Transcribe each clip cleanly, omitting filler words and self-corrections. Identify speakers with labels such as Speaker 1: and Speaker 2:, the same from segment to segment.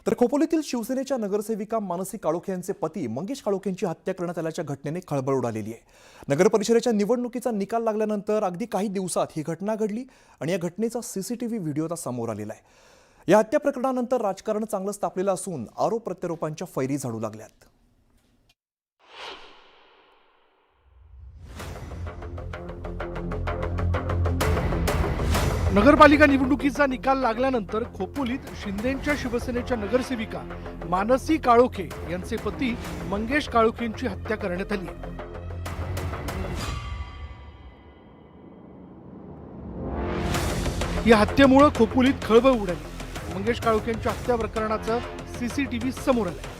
Speaker 1: तर खोपोलीतील शिवसेनेच्या नगरसेविका मानसी काळोखे यांचे पती मंगेश काळोखे यांची हत्या करण्यात आल्याच्या घटनेने खळबळ उडालेली आहे। नगर परिषदेच्या निवडणुकीचा निकाल लागल्यानंतर अगदी काही दिवसात ही घटना घडली आणि या घटनेचा सीसीटीव्ही व्हिडिओ आता समोर आलेला आहे। या हत्या प्रकरणानंतर राजकारण चांगलंच तापलेलं असून आरोप प्रत्यारोपांच्या फैरी झाडू लागल्यात।
Speaker 2: नगरपालिका निवडणुकीचा निकाल लागल्यानंतर खोपोलीत शिंदेंच्या शिवसेनेच्या नगरसेविका मानसी काळोखे यांचे पती मंगेश काळोखेंची हत्या करण्यात आली। या हत्येमुळे खोपोलीत खळबळ उडाली। मंगेश काळोखेंच्या हत्या प्रकरणाचं सीसीटीव्ही समोर आलंय।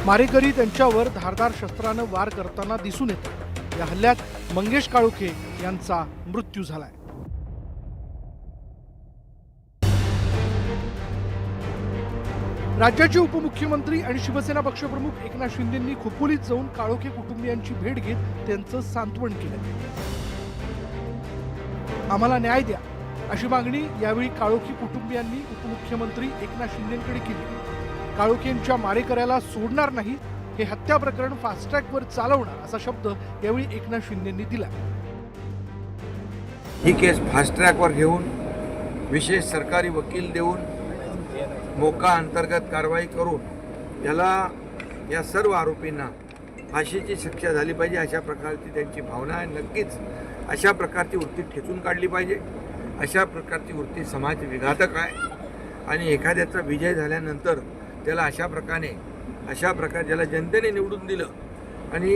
Speaker 2: मारेकरी त्यांच्यावर धारदार शस्त्रानं वार करताना दिसून येतात। या हल्ल्यात मंगेश काळोखे यांचा मृत्यू झालाय। राज्याचे उपमुख्यमंत्री आणि शिवसेना पक्षप्रमुख एकनाथ शिंदेंनी खोपोलीत जाऊन काळोखे कुटुंबियांची भेट घेत त्यांचं सांत्वन केलं। आम्हाला न्याय द्या अशी मागणी यावेळी काळोखे कुटुंबियांनी उपमुख्यमंत्री एकनाथ शिंदेंकडे केली। काळोखेंच्या मारेकऱ्याला सोडणार नाही, हे हत्या प्रकरण फास्ट ट्रॅकवर चालवणार असा शब्द यावेळी एकनाथ शिंदेंनी दिला।
Speaker 3: ही केस फास्ट ट्रॅकवर घेऊन विशेष सरकारी वकील देऊन मोका अंतर्गत कारवाई करून या सर्व आरोपींना फाशीची शिक्षा झाली पाहिजे अशा प्रकारची त्यांची भावना आहे। नक्कीच अशा प्रकारची वृत्ती खेचून काढली पाहिजे। अशा प्रकारची वृत्ती समाज विघातक आहे आणि एखाद्याचा विजय झाल्यानंतर त्याला अशा प्रकारे ज्याला जनतेने निवडून दिलं आणि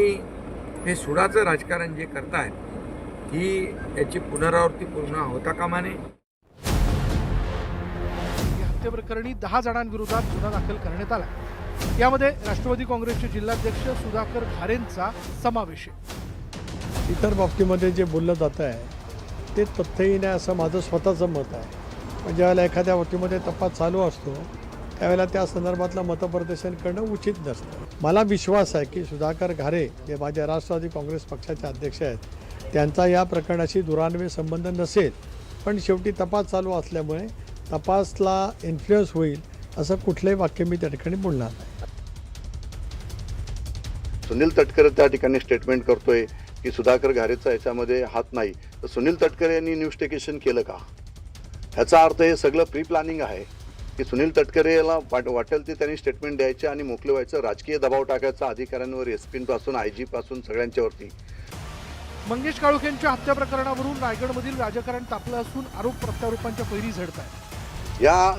Speaker 3: हे सुडाचं राजकारण जे करतायत ही याची पुनरावृत्ती पूर्ण होता कामा नये।
Speaker 2: या हत्येप्रकरणी 10 जणांविरोधात गुन्हा दाखल करण्यात आला। यामध्ये राष्ट्रवादी काँग्रेसचे जिल्हाध्यक्ष सुधाकर घारेंचा समावेश आहे।
Speaker 4: इतर बाबतीमध्ये जे बोललं जात आहे ते तथ्यहीन आहे असं माझं स्वतःचं मत आहे। म्हणजे ज्यावेळेला एखाद्या बाबतीमध्ये तपास चालू असतो त्यावेळेला त्या संदर्भातलं मतप्रदर्शन करणं उचित नसतं। मला विश्वास आहे की सुधाकर घारे जे माझ्या राष्ट्रवादी काँग्रेस पक्षाचे अध्यक्ष आहेत त्यांचा या प्रकरणाशी दुरान्वयी संबंध नसेल, पण शेवटी तपास चालू असल्यामुळे तपासला इन्फ्लुएन्स होईल असं कुठलंही वाक्य मी त्या ठिकाणी बोलणार नाही।
Speaker 5: सुनील तटकरे त्या ठिकाणी स्टेटमेंट करतोय की सुधाकर घारेचा याच्यामध्ये हात नाही, तर सुनील तटकरे यांनी इन्व्हेस्टिगेशन केलं का? ह्याचा अर्थ हे सगळं प्री प्लॅनिंग आहे की सुनील तटकरेला वाटेल ते त्यांनी स्टेटमेंट द्यायचे आणि मोकळे व्हायचं, राजकीय दबाव टाकायचा अधिकाऱ्यांवर, एसपी पासून IG पासून सगळ्यांच्यावरती।
Speaker 2: मंगेश काळोखेंच्या हत्या प्रकरणावरून रायगडमधील राजकारण तापलं असून आरोप प्रत्यारोपांच्या फैरी झडत आहे।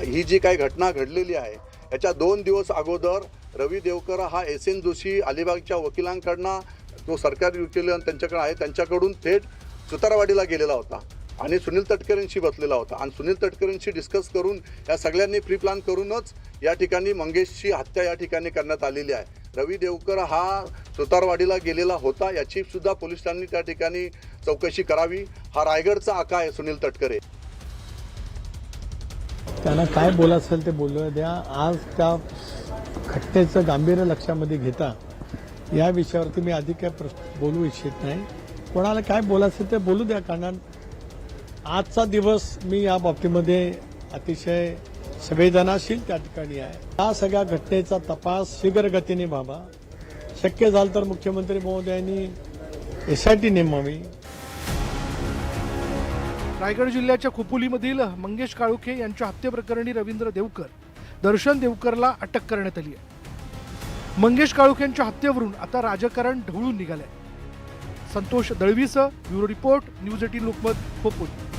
Speaker 5: ही जी काही घटना घडलेली आहे याच्या 2 दिवस अगोदर रवी देवकर हा SN जोशी अलिबागच्या वकिलांकडनं तो सरकारी वकील त्यांच्याकडे आहे त्यांच्याकडून थेट सुतारवाडीला गेलेला होता आणि सुनील तटकरेंशी बसलेला होता आणि सुनील तटकरेंशी डिस्कस करून या सगळ्यांनी प्री प्लॅन करूनच या ठिकाणी मंगेशची हत्या या ठिकाणी करण्यात आलेली आहे। रवी देवकर हा सुतारवाडीला गेलेला होता याची सुद्धा पोलिसांनी त्या ठिकाणी चौकशी करावी। हा रायगडचा आका आहे सुनील तटकरे।
Speaker 4: त्यांना काय बोलायचं असेल ते बोलू द्या। आज त्या घटनेचं गांभीर्य लक्षामध्ये घेता या विषयावरती मी अधिक काय बोलू इच्छित नाही। कोणाला काय बोलायचं असेल ते बोलू द्या, कारण आजचा दिवस मी या बाबतीमध्ये अतिशय संवेदनाशील त्या ठिकाणी आहे। या सगळ्या घटनेचा तपास शीघ्र गतीने व्हावा। शक्य झालं तर मुख्यमंत्री महोदयांनी SIT नेमावी।
Speaker 2: रायगड जिल्ह्याच्या खोपोलीमधील मंगेश काळोखे यांच्या हत्येप्रकरणी रवींद्र देवकर, दर्शन देवकरला अटक करण्यात आली आहे। मंगेश काळोखेंच्या हत्येवरून आता राजकारण ढवळून निघालंय। संतोष दळवीसह bureau report, news 18 Lokmat, Khopoli.